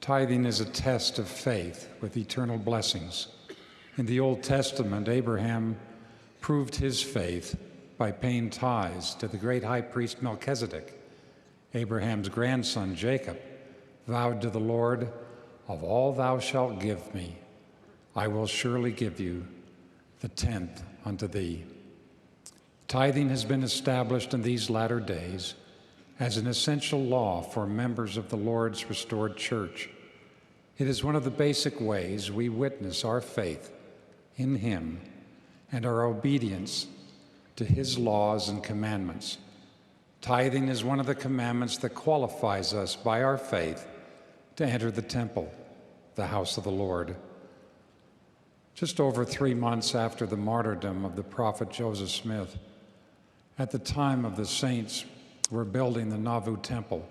Tithing is a test of faith with eternal blessings. In the Old Testament, Abraham proved his faith by paying tithes to the great high priest Melchizedek. Abraham's grandson Jacob vowed to the Lord, "Of all thou shalt give me, I will surely give you the tenth unto thee." Tithing has been established in these latter days as an essential law for members of the Lord's restored church. It is one of the basic ways we witness our faith in Him and our obedience to His laws and commandments. Tithing is one of the commandments that qualifies us by our faith to enter the temple, the house of the Lord. Just over 3 months after the martyrdom of the prophet Joseph Smith, at the time of the saints were building the Nauvoo Temple,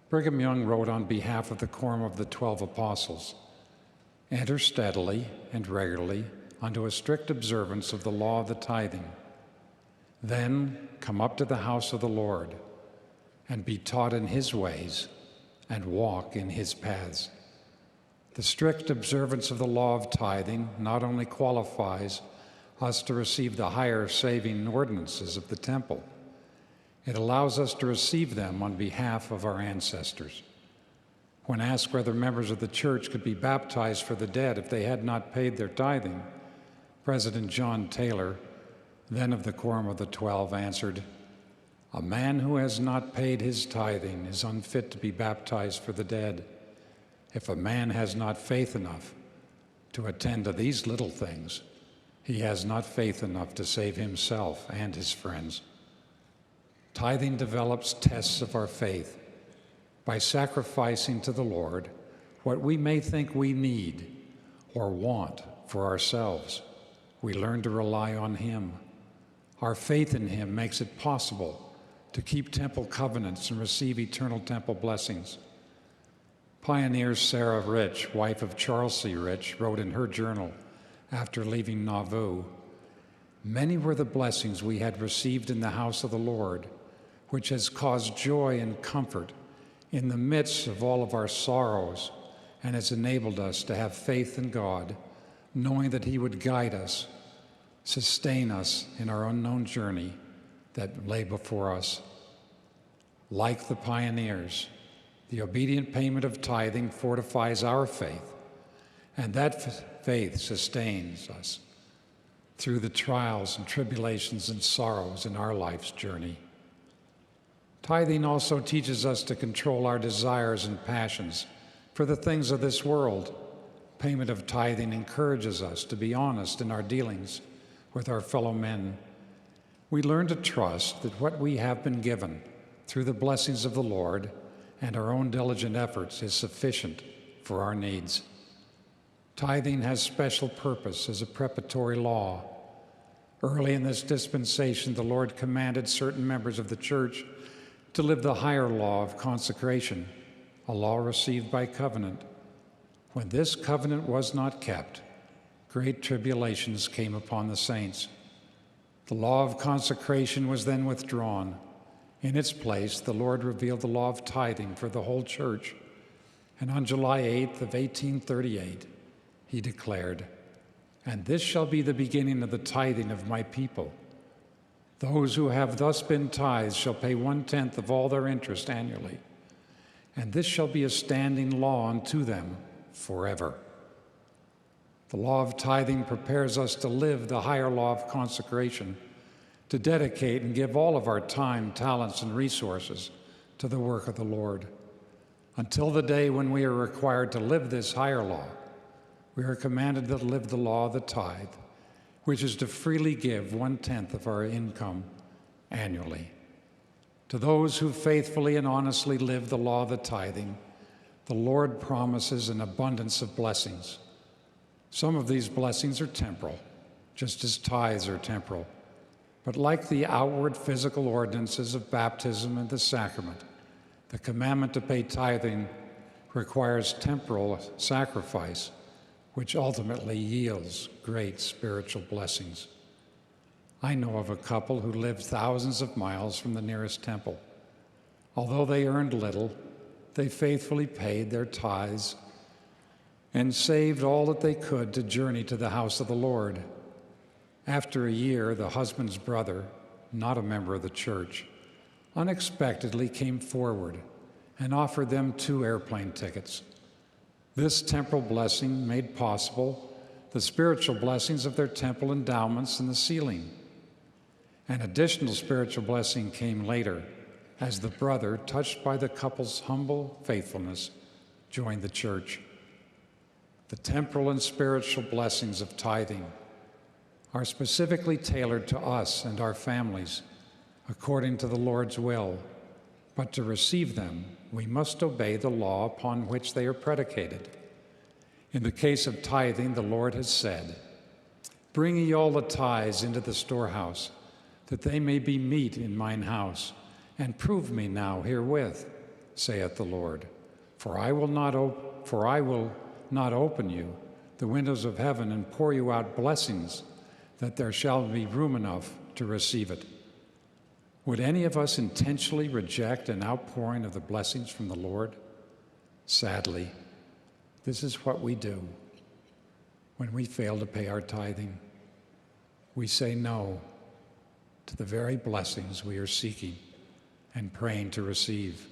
Brigham Young wrote on behalf of the Quorum of the 12 Apostles, "Enter steadily and regularly unto a strict observance of the law of the tithing. Then come up to the house of the Lord, and be taught in His ways, and walk in His paths." The strict observance of the law of tithing not only qualifies us to receive the higher saving ordinances of the temple, it allows us to receive them on behalf of our ancestors. When asked whether members of the church could be baptized for the dead if they had not paid their tithing, President John Taylor, then of the Quorum of the 12, answered, "A man who has not paid his tithing is unfit to be baptized for the dead. If a man has not faith enough to attend to these little things, he has not faith enough to save himself and his friends." Tithing develops tests of our faith by sacrificing to the Lord what we may think we need or want for ourselves. We learn to rely on Him. Our faith in Him makes it possible to keep temple covenants and receive eternal temple blessings. Pioneer Sarah Rich, wife of Charles C. Rich, wrote in her journal after leaving Nauvoo, "Many were the blessings we had received in the house of the Lord, which has caused joy and comfort in the midst of all of our sorrows and has enabled us to have faith in God, knowing that He would guide us, sustain us in our unknown journey that lay before us." Like the pioneers, the obedient payment of tithing fortifies our faith, and that faith sustains us through the trials and tribulations and sorrows in our life's journey. Tithing also teaches us to control our desires and passions for the things of this world. Payment of tithing encourages us to be honest in our dealings with our fellow men. We learn to trust that what we have been given through the blessings of the Lord and our own diligent efforts is sufficient for our needs. Tithing has special purpose as a preparatory law. Early in this dispensation, the Lord commanded certain members of the church to live the higher law of consecration, a law received by covenant. When this covenant was not kept, great tribulations came upon the saints. The law of consecration was then withdrawn. In its place, the Lord revealed the law of tithing for the whole church, and on July 8th of 1838, He declared, "And this shall be the beginning of the tithing of my people. Those who have thus been tithed shall pay 1/10 of all their interest annually, and this shall be a standing law unto them forever." The law of tithing prepares us to live the higher law of consecration, to dedicate and give all of our time, talents, and resources to the work of the Lord. Until the day when we are required to live this higher law, we are commanded to live the law of the tithe, which is to freely give 1/10 of our income annually. To those who faithfully and honestly live the law of the tithing, the Lord promises an abundance of blessings. Some of these blessings are temporal, just as tithes are temporal. But like the outward physical ordinances of baptism and the sacrament, the commandment to pay tithing requires temporal sacrifice, which ultimately yields great spiritual blessings. I know of a couple who lived thousands of miles from the nearest temple. Although they earned little, they faithfully paid their tithes and saved all that they could to journey to the house of the Lord. After a year, the husband's brother, not a member of the church, unexpectedly came forward and offered them 2 airplane tickets. This temporal blessing made possible the spiritual blessings of their temple endowments in the ceiling. An additional spiritual blessing came later as the brother, touched by the couple's humble faithfulness, joined the church. The temporal and spiritual blessings of tithing are specifically tailored to us and our families according to the Lord's will, but to receive them, we must obey the law upon which they are predicated. In the case of tithing, the Lord has said, "Bring ye all the tithes into the storehouse, that they may be meat in mine house, and prove me now herewith, saith the Lord. For I will not open you the windows of heaven and pour you out blessings, that there shall be room enough to receive it." Would any of us intentionally reject an outpouring of the blessings from the Lord? Sadly, this is what we do when we fail to pay our tithing. We say no to the very blessings we are seeking and praying to receive.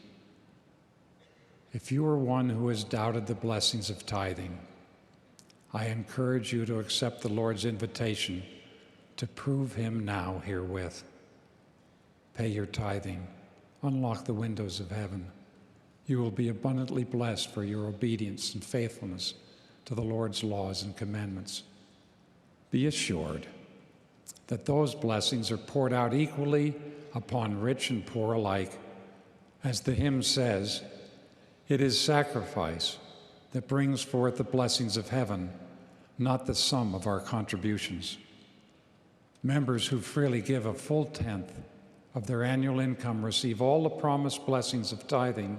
If you are one who has doubted the blessings of tithing, I encourage you to accept the Lord's invitation to prove him now herewith. Pay your tithing. Unlock the windows of heaven. You will be abundantly blessed for your obedience and faithfulness to the Lord's laws and commandments. Be assured that those blessings are poured out equally upon rich and poor alike. As the hymn says, "It is sacrifice that brings forth the blessings of heaven, not the sum of our contributions." Members who freely give a full tenth of their annual income receive all the promised blessings of tithing,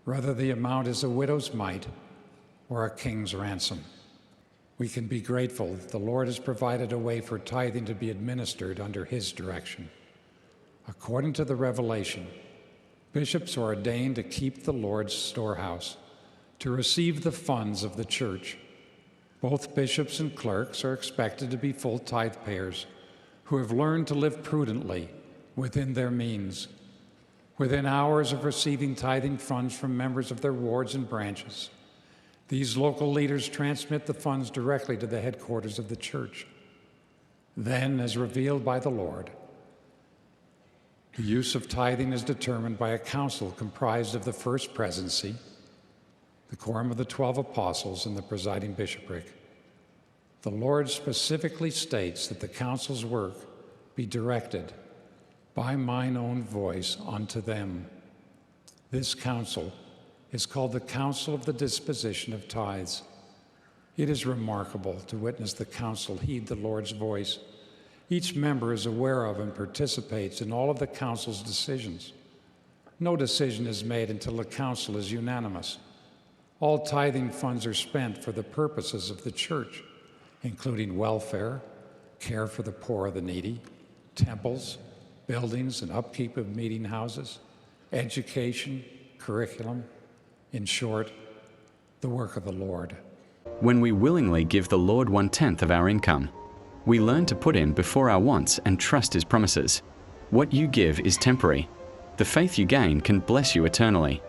whether the amount is a widow's mite or a king's ransom. We can be grateful that the Lord has provided a way for tithing to be administered under his direction. According to the Revelation, bishops are ordained to keep the Lord's storehouse, to receive the funds of the church. Both bishops and clerks are expected to be full tithe payers who have learned to live prudently within their means, within hours of receiving tithing funds from members of their wards and branches. These local leaders transmit the funds directly to the headquarters of the church. Then, as revealed by the Lord, the use of tithing is determined by a council comprised of the first presidency, the quorum of the 12 apostles, and the presiding bishopric. The Lord specifically states that the council's work be directed by mine own voice unto them. This council is called the Council of the Disposition of Tithes. It is remarkable to witness the council heed the Lord's voice. Each member is aware of and participates in all of the council's decisions. No decision is made until the council is unanimous. All tithing funds are spent for the purposes of the church, including welfare, care for the poor or the needy, temples, buildings and upkeep of meeting houses, education, curriculum, in short, the work of the Lord. When we willingly give the Lord 1/10 of our income, we learn to put in before our wants and trust his promises. What you give is temporary. The faith you gain can bless you eternally.